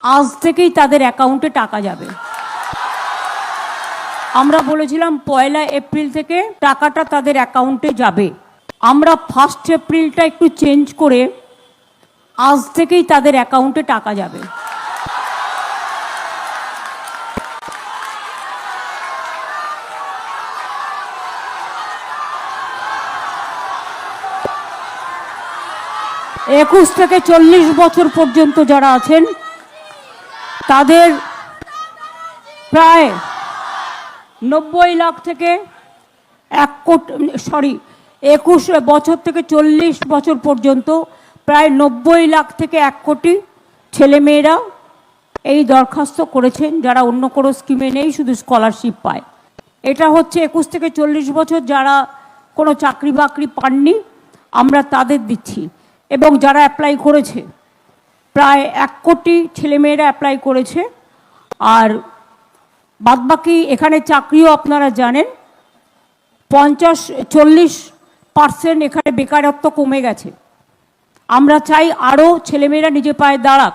আজ থেকেই তাদের অ্যাকাউন্টে টাকা যাবে। আমরা বলেছিলাম 1 এপ্রিল থেকে টাকাটা তাদের অ্যাকাউন্টে যাবে। আমরা 1 এপ্রিলটা একটু চেঞ্জ করে আজ থেকেই তাদের অ্যাকাউন্টে টাকা যাবে। একুশ থেকে 40 বছর পর্যন্ত যারা আছেন তাদের প্রায় 90 লাখ থেকে 1 কোটি, 21 বছর থেকে 40 বছর পর্যন্ত প্রায় 90 লাখ থেকে 1 কোটি ছেলেমেয়েরা এই দরখাস্ত করেছেন, যারা অন্য কোনো স্কিমে নেই, শুধু স্কলারশিপ পায়। এটা হচ্ছে 21 থেকে 40 বছর যারা কোনো চাকরি বাকরি পাননি, আমরা তাদের দিচ্ছি। এবং যারা অ্যাপ্লাই করেছে, প্রায় 1 কোটি ছেলেমেয়েরা অ্যাপ্লাই করেছে। আর বাদবাকি এখানে চাকরিও আপনারা জানেন 40% এখানে বেকারত্ব কমে গেছে। আমরা চাই আরও ছেলেমেয়েরা নিজে পায়ে দাঁড়াক।